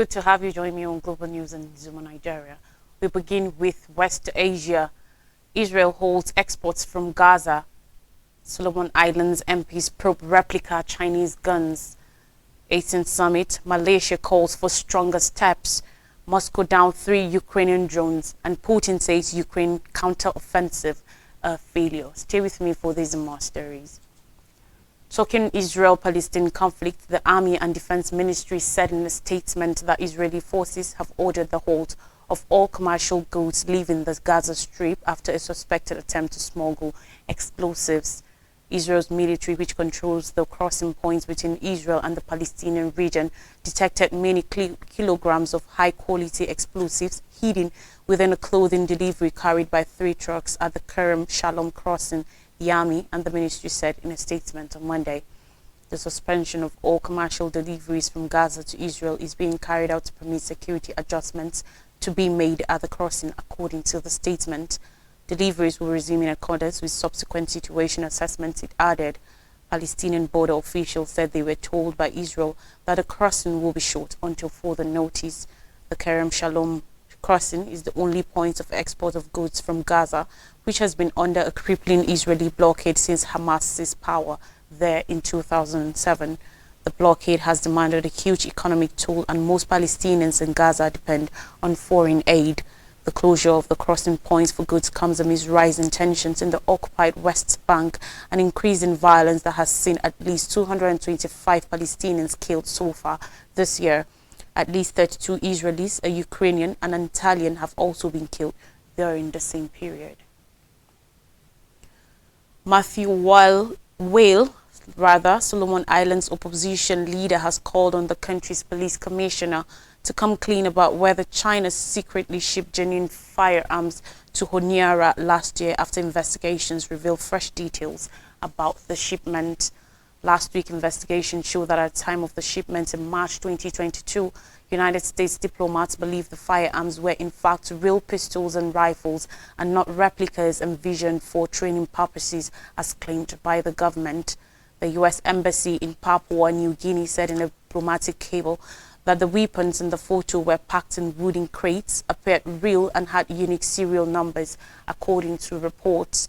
good to have you join me on Global News and Zuma Nigeria. We begin with West Asia. Israel holds exports from Gaza. Solomon Islands MPs probe replica Chinese guns. ASEAN summit. Malaysia calls for stronger steps. Moscow down 3 Ukrainian drones. And Putin says Ukraine counter-offensive a failure. Stay with me for these and more stories. Talking Israel-Palestine conflict, the Army and Defense Ministry said in a statement that Israeli forces have ordered the halt of all commercial goods leaving the Gaza Strip after a suspected attempt to smuggle explosives. Israel's military, which controls the crossing points between Israel and the Palestinian region, detected many kilograms of high-quality explosives hidden within a clothing delivery carried by 3 trucks at the Kerem Shalom crossing, the Army and the ministry said in a statement on Monday. The suspension of all commercial deliveries from Gaza to Israel is being carried out to permit security adjustments to be made at the crossing, according to the statement. Deliveries will resume in accordance with subsequent situation assessments, it added. Palestinian border officials said they were told by Israel that the crossing will be shut until further notice. The Kerem Shalom crossing is the only point of export of goods from Gaza, which has been under a crippling Israeli blockade since Hamas seized power there in 2007. The blockade has demanded a huge economic toll, and most Palestinians in Gaza depend on foreign aid. The closure of the crossing points for goods comes amidst rising tensions in the occupied West Bank and increasing violence that has seen at least 225 Palestinians killed so far this year. At least 32 Israelis, a Ukrainian and an Italian have also been killed during the same period. Matthew Whale, Solomon Islands opposition leader, has called on the country's police commissioner to come clean about whether China secretly shipped genuine firearms to Honiara last year after investigations reveal fresh details about the shipment. Last week, investigations showed that at the time of the shipment in March 2022, United States diplomats believed the firearms were in fact real pistols and rifles and not replicas envisioned for training purposes as claimed by the government. The U.S. Embassy in Papua New Guinea said in a diplomatic cable that the weapons in the photo were packed in wooden crates, appeared real and had unique serial numbers, according to reports.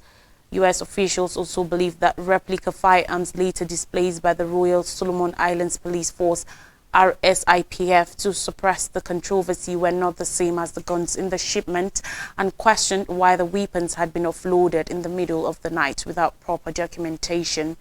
U.S. officials also believe that replica firearms later displayed by the Royal Solomon Islands Police Force RSIPF to suppress the controversy were not the same as the guns in the shipment, and questioned why the weapons had been offloaded in the middle of the night without proper documentation.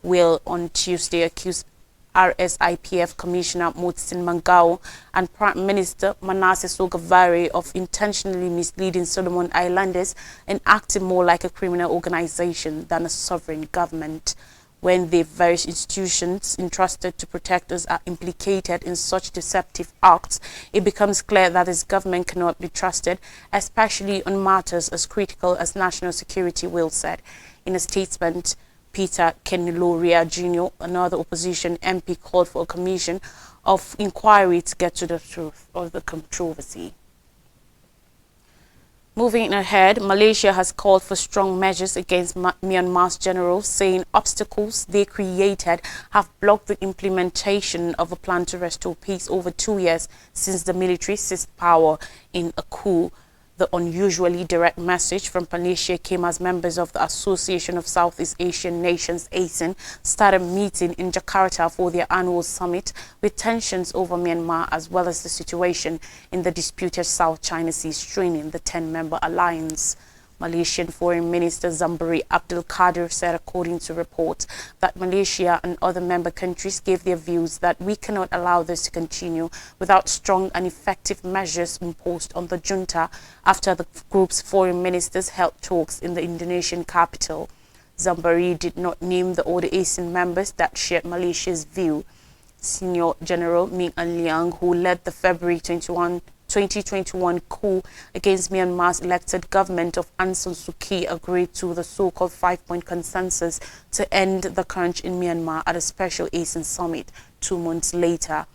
Will on Tuesday accused RSIPF Commissioner Mutsin Mangao and Prime Minister Manasseh Sogavare of intentionally misleading Solomon Islanders and acting more like a criminal organization than a sovereign government. When the various institutions entrusted to protect us are implicated in such deceptive acts, it becomes clear that this government cannot be trusted, especially on matters as critical as national security, Will said. In a statement, Peter Keniloria Jr., another opposition MP, called for a commission of inquiry to get to the truth of the controversy. Moving ahead, Malaysia has called for strong measures against Myanmar's generals, saying obstacles they created have blocked the implementation of a plan to restore peace over 2 years since the military seized power in a coup. The unusually direct message from Malaysia came as members of the Association of Southeast Asian Nations, ASEAN, started meeting in Jakarta for their annual summit, with tensions over Myanmar as well as the situation in the disputed South China Sea straining the 10-member alliance. Malaysian Foreign Minister Zambari Abdul Kadir said, according to reports, that Malaysia and other member countries gave their views that we cannot allow this to continue without strong and effective measures imposed on the junta after the group's foreign ministers held talks in the Indonesian capital. Zambari did not name the other ASEAN members that shared Malaysia's view. Senior General Min Aung Hlaing, who led the February 2021 coup against Myanmar's elected government of Aung San Suu Kyi, agreed to the so-called 5-point consensus to end the crunch in Myanmar at a special ASEAN summit 2 months later.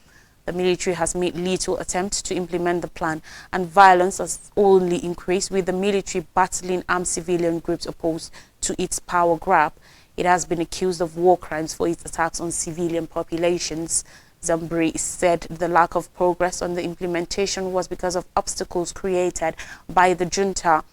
The military has made little attempt to implement the plan, and violence has only increased, with the military battling armed civilian groups opposed to its power grab. It has been accused of war crimes for its attacks on civilian populations. Zambri said the lack of progress on the implementation was because of obstacles created by the junta.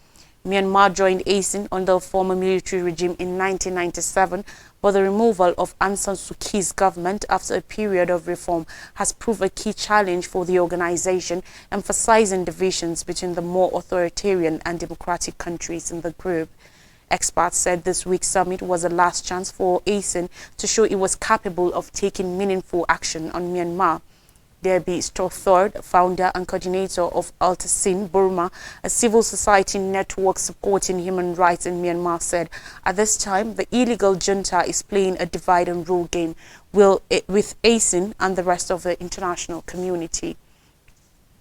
Myanmar joined ASEAN under a former military regime in 1997, but the removal of Aung San Suu Kyi's government after a period of reform has proved a key challenge for the organization, emphasizing divisions between the more authoritarian and democratic countries in the group. Experts said this week's summit was a last chance for ASEAN to show it was capable of taking meaningful action on Myanmar. Debbie Stothard, founder and coordinator of Altasin Burma, a civil society network supporting human rights in Myanmar, said, at this time, the illegal junta is playing a divide and rule game with ASEAN and the rest of the international community.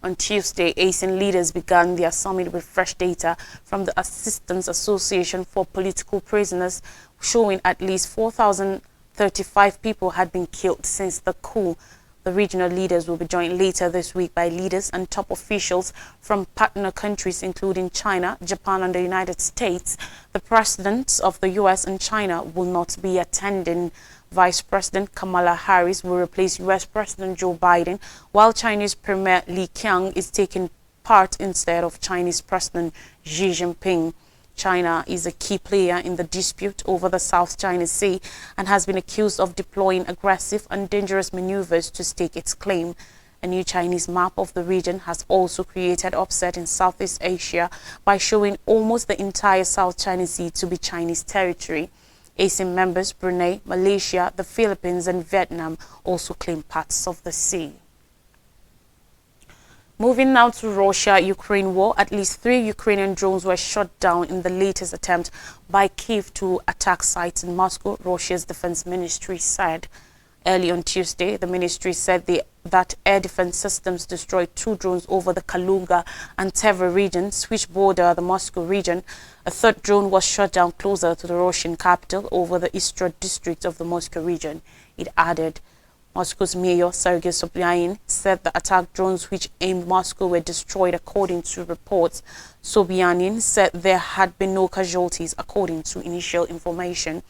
On Tuesday, ASEAN leaders began their summit with fresh data from the Assistance Association for Political Prisoners, showing at least 4,035 people had been killed since the coup. The regional leaders will be joined later this week by leaders and top officials from partner countries including China, Japan and the United States. The presidents of the US and China will not be attending. Vice President Kamala Harris will replace US President Joe Biden, while Chinese Premier Li Qiang is taking part instead of Chinese President Xi Jinping. China is a key player in the dispute over the South China Sea and has been accused of deploying aggressive and dangerous maneuvers to stake its claim. A new Chinese map of the region has also created upset in Southeast Asia by showing almost the entire South China Sea to be Chinese territory. ASEAN members Brunei, Malaysia, the Philippines and Vietnam also claim parts of the sea. Moving now to Russia-Ukraine war, at least 3 Ukrainian drones were shot down in the latest attempt by Kyiv to attack sites in Moscow, Russia's defense ministry said. Early on Tuesday, the ministry said that air defense systems destroyed 2 drones over the Kalunga and Tver regions, which border the Moscow region. A third drone was shot down closer to the Russian capital over the Istra district of the Moscow region. It added, Moscow's mayor Sergei Sobyanin said the attack drones which aimed Moscow were destroyed according to reports. Sobyanin said there had been no casualties according to initial information.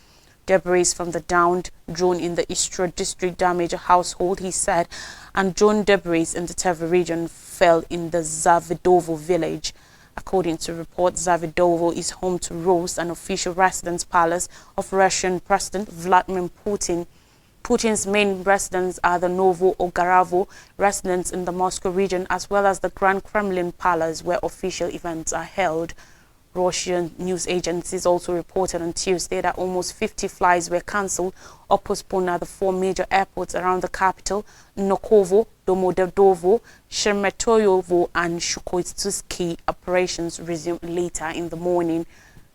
Debris from the downed drone in the Istra district damaged a household, he said, and drone debris in the Tver region fell in the Zavidovo village. According to reports, Zavidovo is home to Rose, an official residence palace of Russian President Vladimir Putin. Putin's main residents are the Novo Ogaravo residence in the Moscow region, as well as the Grand Kremlin Palace, where official events are held. Russian news agencies also reported on Tuesday that almost 50 flights were cancelled or postponed at the 4 major airports around the capital, Vnukovo, Domodedovo, Sheremetyevo and Shukotsky. Operations resumed later in the morning.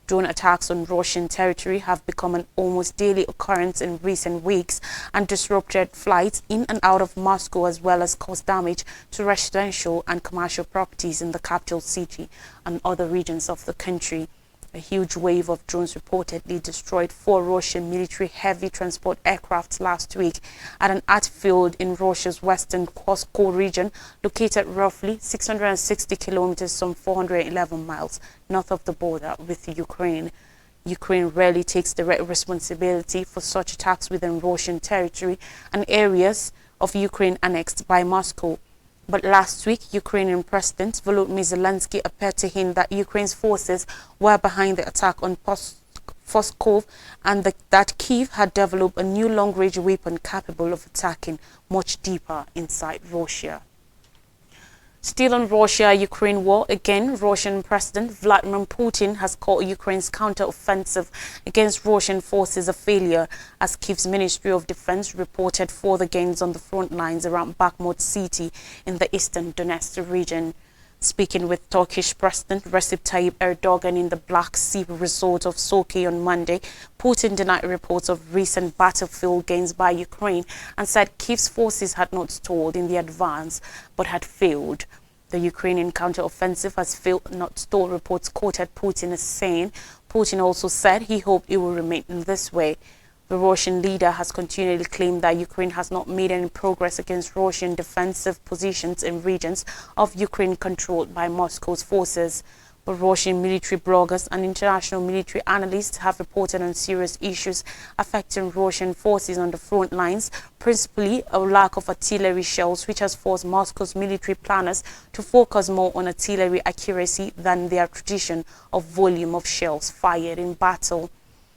Drone attacks on Russian territory have become an almost daily occurrence in recent weeks and disrupted flights in and out of Moscow, as well as caused damage to residential and commercial properties in the capital city and other regions of the country. A huge wave of drones reportedly destroyed 4 Russian military heavy transport aircraft last week at an airfield in Russia's western Kursk region, located roughly 660 kilometers, some 411 miles north of the border with Ukraine. Ukraine rarely takes direct responsibility for such attacks within Russian territory and areas of Ukraine annexed by Moscow. But last week, Ukrainian President Volodymyr Zelensky appeared to hint that Ukraine's forces were behind the attack on Pskov and that Kyiv had developed a new long-range weapon capable of attacking much deeper inside Russia. Still on Russia-Ukraine war, again, Russian President Vladimir Putin has called Ukraine's counter-offensive against Russian forces a failure, as Kyiv's Ministry of Defense reported further gains on the front lines around Bakhmut city in the eastern Donetsk region. Speaking with Turkish President Recep Tayyip Erdogan in the Black Sea resort of Sochi on Monday, Putin denied reports of recent battlefield gains by Ukraine and said Kyiv's forces had not stalled in the advance but had failed. The Ukrainian counter-offensive has failed, not stalled, reports quoted Putin as saying. Putin also said he hoped it will remain in this way. The Russian leader has continually claimed that Ukraine has not made any progress against Russian defensive positions in regions of Ukraine controlled by Moscow's forces. but Russian military bloggers and international military analysts have reported on serious issues affecting Russian forces on the front lines, principally a lack of artillery shells, which has forced Moscow's military planners to focus more on artillery accuracy than their tradition of volume of shells fired in battle.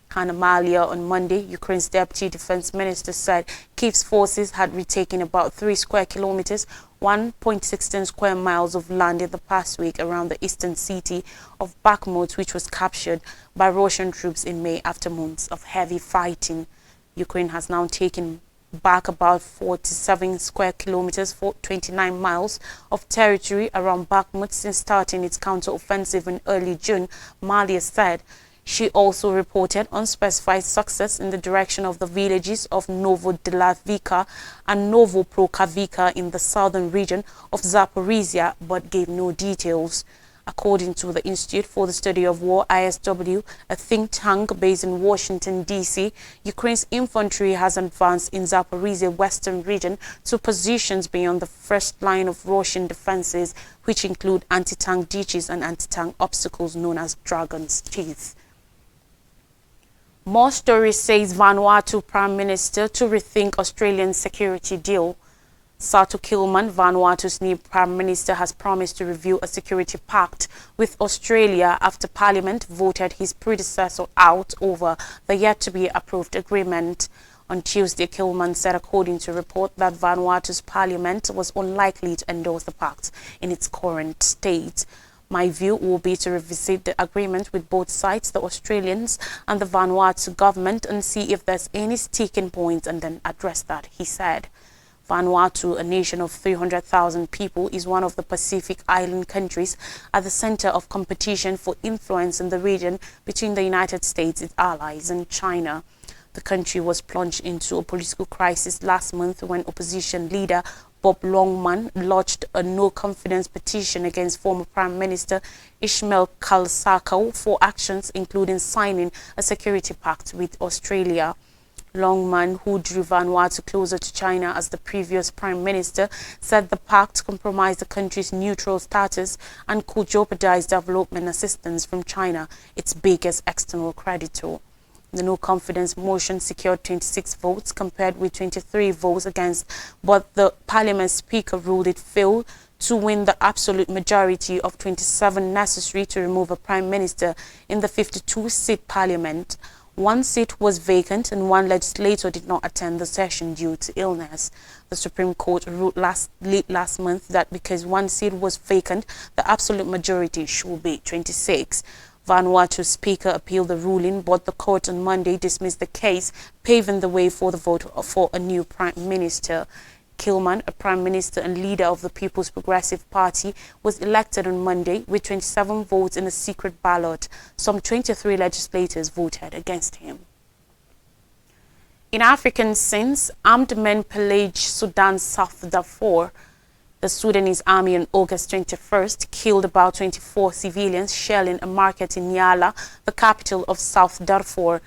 Hanna Maliar on Monday, Ukraine's deputy defense minister said Kyiv's forces had retaken about 3 square kilometers, 1.16 square miles of land in the past week around the eastern city of Bakhmut, which was captured by Russian troops in May after months of heavy fighting. Ukraine has now taken back about 47 square kilometers, 29 miles of territory around Bakhmut since starting its counter-offensive in early June, Maliar said. She also reported unspecified success in the direction of the villages of Novodelavivka and Novoprokhavivka in the southern region of Zaporizhia, but gave no details. According to the Institute for the Study of War, ISW, a think tank based in Washington, D.C., Ukraine's infantry has advanced in Zaporizhia western region to positions beyond the first line of Russian defenses, which include anti-tank ditches and anti-tank obstacles known as Dragon's Teeth. More stories says Vanuatu Prime Minister to rethink Australian security deal. Satu Kilman, Vanuatu's new Prime Minister, has promised to review a security pact with Australia after Parliament voted his predecessor out over the yet-to-be-approved agreement. On Tuesday, Kilman said, according to a report, that Vanuatu's Parliament was unlikely to endorse the pact in its current state. My view will be to revisit the agreement with both sides, the Australians and the Vanuatu government, and see if there's any sticking points and then address that, he said. Vanuatu, a nation of 300,000 people, is one of the Pacific island countries at the center of competition for influence in the region between the United States, its allies, and China. The country was plunged into a political crisis last month when opposition leader Bob Longman lodged a no-confidence petition against former Prime Minister Ismail Kalsakau for actions including signing a security pact with Australia. Longman, who drew Vanuatu closer to China as the previous Prime Minister, said the pact compromised the country's neutral status and could jeopardize development assistance from China, its biggest external creditor. The no-confidence motion secured 26 votes compared with 23 votes against, but the Parliament Speaker ruled it failed to win the absolute majority of 27 necessary to remove a Prime Minister in the 52-seat Parliament. One seat was vacant and one legislator did not attend the session due to illness. The Supreme Court ruled late last month that because one seat was vacant, the absolute majority should be 26. Vanuatu's Speaker appealed the ruling, but the court on Monday dismissed the case, paving the way for the vote for a new Prime Minister. Kilman, a Prime Minister and leader of the People's Progressive Party, was elected on Monday with 27 votes in a secret ballot. Some 23 legislators voted against him. In African scenes, armed men pillaged Sudan's South Darfur. The Sudanese army on August 21st killed about 24 civilians shelling a market in Nyala, the capital of South Darfur.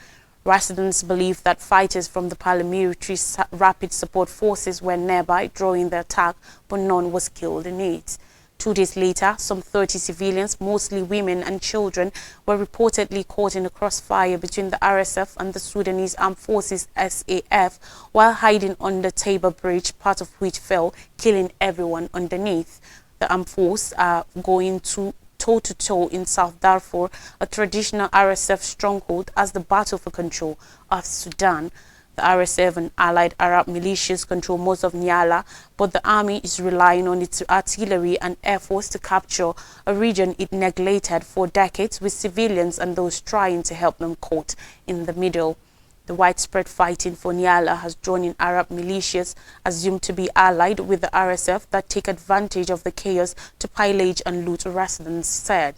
Residents believe that fighters from the paramilitary Rapid Support Forces were nearby during the attack, but none was killed in it. 2 days later, some 30 civilians, mostly women and children, were reportedly caught in a crossfire between the RSF and the Sudanese Armed Forces SAF while hiding under Tabor Bridge, part of which fell, killing everyone underneath. The armed forces are going toe-to-toe in South Darfur, a traditional RSF stronghold, as the battle for control of Sudan. The RSF and allied Arab militias control most of Nyala, but the army is relying on its artillery and air force to capture a region it neglected for decades, with civilians and those trying to help them caught in the middle. The widespread fighting for Nyala has drawn in Arab militias assumed to be allied with the RSF that take advantage of the chaos to pillage and loot, residents said.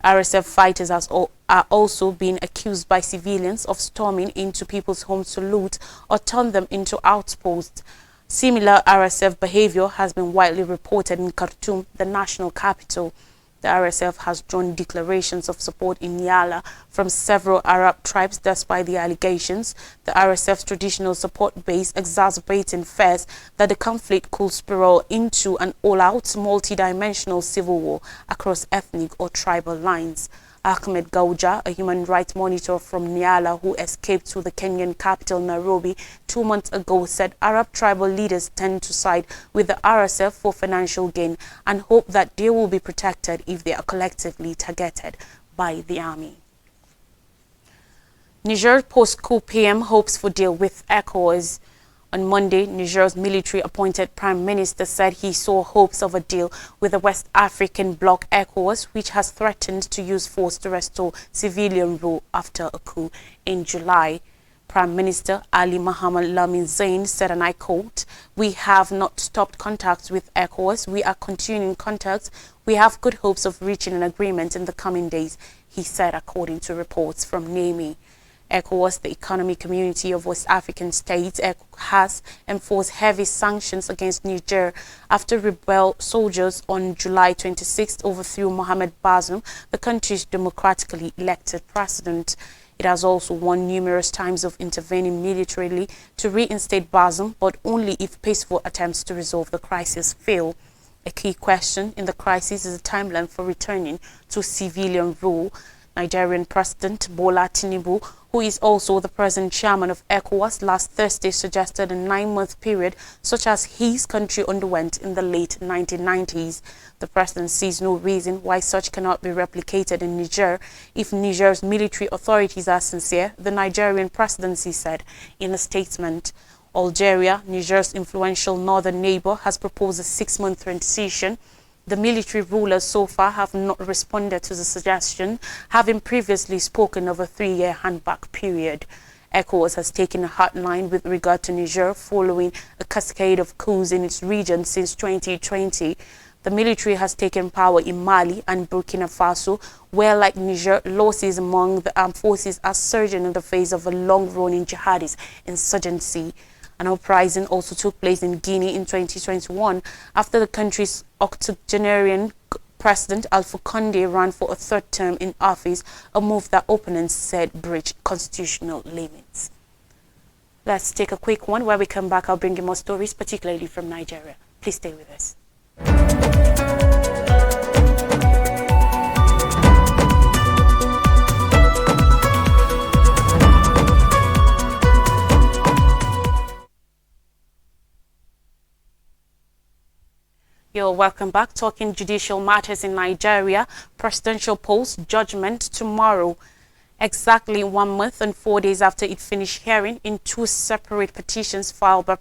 RSF fighters are also being accused by civilians of storming into people's homes to loot or turn them into outposts. Similar RSF behavior has been widely reported in Khartoum, the national capital. The RSF has drawn declarations of support in Nyala from several Arab tribes despite the allegations. The RSF's traditional support base exacerbating fears that the conflict could spiral into an all-out, multi-dimensional civil war across ethnic or tribal lines. Ahmed Gauja, a human rights monitor from Nyala who escaped to the Kenyan capital Nairobi 2 months ago, said Arab tribal leaders tend to side with the RSF for financial gain and hope that they will be protected if they are collectively targeted by the army. Niger post-coup PM hopes for deal with ECOWAS. On Monday, Niger's military-appointed prime minister said he saw hopes of a deal with the West African bloc ECOWAS, which has threatened to use force to restore civilian rule after a coup in July. Prime Minister Ali Mohamed Lamin Zain said, and I quote, "We have not stopped contacts with ECOWAS. We are continuing contacts. We have good hopes of reaching an agreement in the coming days," he said, according to reports from NAMI. ECOWAS, the economic community of West African states, has enforced heavy sanctions against Niger after rebel soldiers on July 26th overthrew Mohamed Bazoum, the country's democratically elected president. It has also warned numerous times of intervening militarily to reinstate Bazoum, but only if peaceful attempts to resolve the crisis fail. A key question in the crisis is the timeline for returning to civilian rule. Nigerian President Bola Tinubu, who is also the present chairman of ECOWAS, last Thursday suggested a 9-month period such as his country underwent in the late 1990s. The president sees no reason why such cannot be replicated in Niger if Niger's military authorities are sincere, the Nigerian presidency said in a statement. Algeria, Niger's influential northern neighbor, has proposed a 6-month transition. The military rulers so far have not responded to the suggestion, having previously spoken of a 3-year handback period. ECOWAS has taken a hard line with regard to Niger following a cascade of coups in its region since 2020. The military has taken power in Mali and Burkina Faso, where, like Niger, losses among the armed forces are surging in the face of a long-running jihadist insurgency. An uprising also took place in Guinea in 2021 after the country's octogenarian President Alpha Conde ran for a 3rd term in office, a move that opponents said breached constitutional limits. Let's take a quick one. When we come back, I'll bring you more stories, particularly from Nigeria. Please stay with us. You're welcome back. Talking judicial matters in Nigeria. Presidential polls judgment tomorrow. Exactly 1 month and 4 days after it finished hearing in 2 separate petitions filed by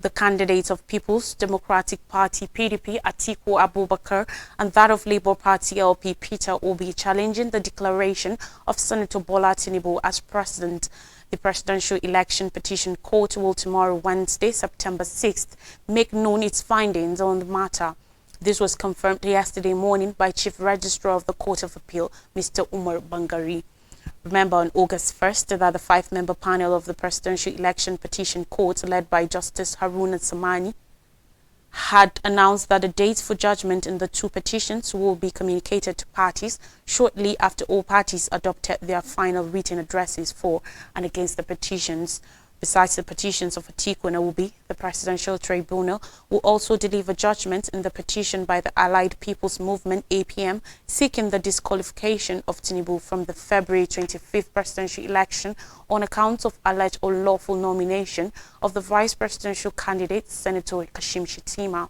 the candidates of People's Democratic Party PDP Atiku Abubakar and that of Labour Party LP Peter Obi, challenging the declaration of Senator Bola Tinubu as president. The Presidential Election Petition Court will tomorrow, Wednesday, September 6th, make known its findings on the matter. This was confirmed yesterday morning by Chief Registrar of the Court of Appeal, Mr. Umar Bangari. Remember, on August 1st, that the 5-member panel of the Presidential Election Petition Court, led by Justice Haruna Samani, had announced that the dates for judgment in the 2 petitions will be communicated to parties shortly after all parties adopted their final written addresses for and against the petitions. Besides the petitions of Atiku and Obi, the Presidential Tribunal will also deliver judgment in the petition by the Allied People's Movement APM seeking the disqualification of Tinubu from the February 25th presidential election on account of alleged unlawful nomination of the vice presidential candidate, Senator Kashim Shettima.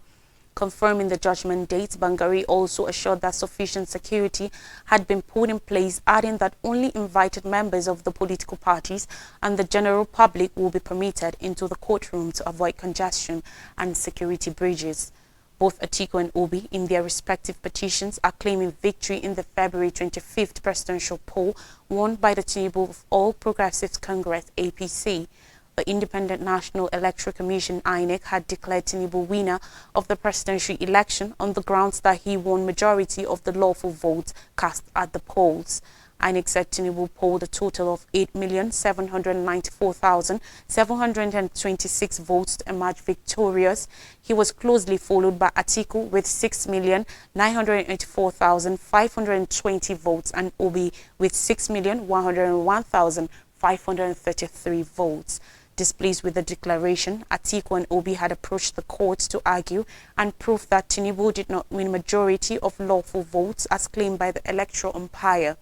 Confirming the judgment date, Bangari also assured that sufficient security had been put in place, adding that only invited members of the political parties and the general public will be permitted into the courtroom to avoid congestion and security breaches. Both Atiku and Obi, in their respective petitions, are claiming victory in the February 25th presidential poll won by the Tinubu of All Progressives Congress (APC). The Independent National Electoral Commission (INEC) had declared Tinubu winner of the presidential election on the grounds that he won majority of the lawful votes cast at the polls. INEC said Tinubu polled a total of 8,794,726 votes to emerge victorious. He was closely followed by Atiku with 6,984,520 votes and Obi with 6,101,533 votes. Displeased with the declaration, Atiku and Obi had approached the court to argue and prove that Tinubu did not win majority of lawful votes as claimed by the electoral umpire.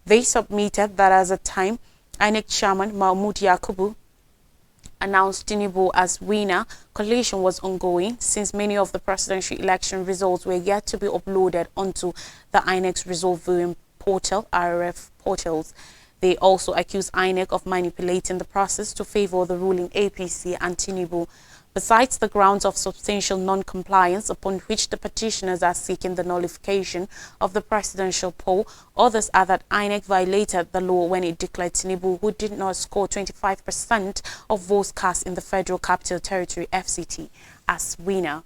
They submitted that as a time, INEC chairman Mahmoud Yakubu announced Tinubu as winner. Collation was ongoing since many of the presidential election results were yet to be uploaded onto the INEC's result viewing portal, RF portals. They also accused INEC of manipulating the process to favor the ruling APC and Tinubu. Besides the grounds of substantial non-compliance upon which the petitioners are seeking the nullification of the presidential poll, others are that INEC violated the law when it declared Tinubu, who did not score 25% of votes cast in the Federal Capital Territory FCT, as winner.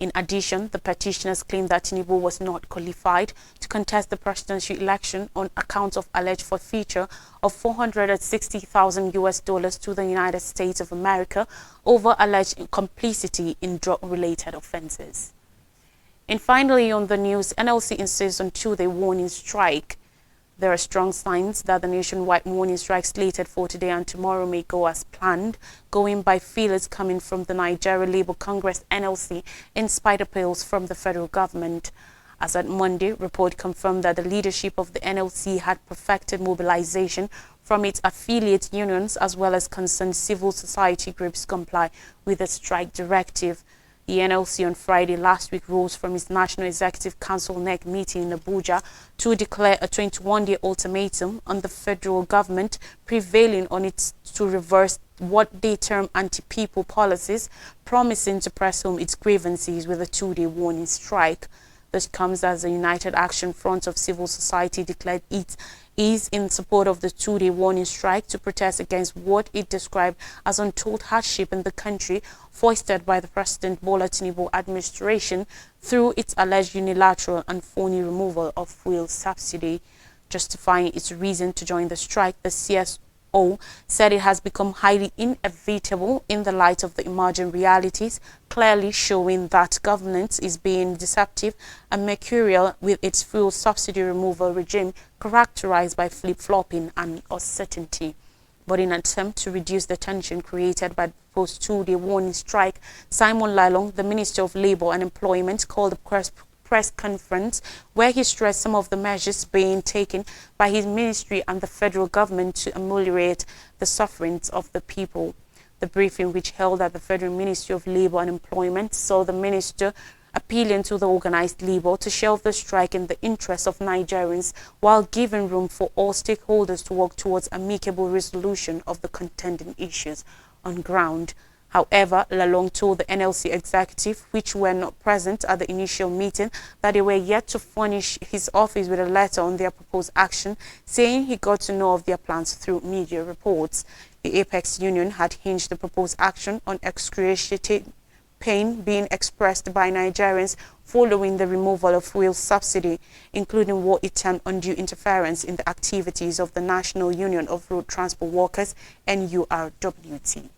In addition, the petitioners claimed that Tinubu was not qualified to contest the presidential election on account of alleged forfeiture of $460,000 to the United States of America over alleged complicity in drug-related offenses. And finally, on the news, NLC insists on two-day warning strike. There are strong signs that the nationwide morning strike slated for today and tomorrow may go as planned, going by feelers coming from the Nigeria Labour Congress NLC in spite of appeals from the federal government. As at Monday, report confirmed that the leadership of the NLC had perfected mobilization from its affiliate unions as well as concerned civil society groups comply with the strike directive. The NLC on Friday last week rose from its National Executive Council NEC meeting in Abuja to declare a 21-day ultimatum on the federal government prevailing on it to reverse what they term anti-people policies, promising to press home its grievances with a two-day warning strike. This comes as the United Action Front of Civil Society declared it is in support of the two-day warning strike to protest against what it described as untold hardship in the country foisted by the President Bola Tinubu administration through its alleged unilateral and phony removal of fuel subsidy. Justifying its reason to join the strike, the CSO said it has become highly inevitable in the light of the emerging realities, clearly showing that governance is being deceptive and mercurial with its fuel subsidy removal regime characterized by flip-flopping and uncertainty. But in an attempt to reduce the tension created by the proposed two-day warning strike, Simon Lalong, the Minister of Labour and Employment, called a press conference where he stressed some of the measures being taken by his ministry and the federal government to ameliorate the sufferings of the people. The briefing, which held at the Federal Ministry of Labour and Employment, saw the minister appealing to the organized labor to shelve the strike in the interest of Nigerians while giving room for all stakeholders to work towards amicable resolution of the contending issues on ground. However, Lalong told the NLC executive, which were not present at the initial meeting, that they were yet to furnish his office with a letter on their proposed action, saying he got to know of their plans through media reports. The Apex Union had hinged the proposed action on excruciating pain being expressed by Nigerians following the removal of fuel subsidy, including what it termed undue interference in the activities of the National Union of Road Transport Workers, NURWT.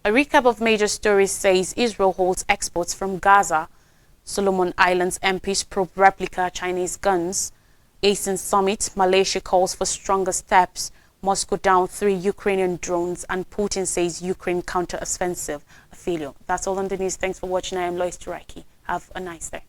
A recap of major stories says Israel holds exports from Gaza. Solomon Islands MPs probe replica Chinese guns. ASEAN summit, Malaysia calls for stronger steps. Moscow down 3 Ukrainian drones, and Putin says Ukraine counter-offensive a failure. That's all on the news. Thanks for watching. I am Lois Turaki. Have a nice day.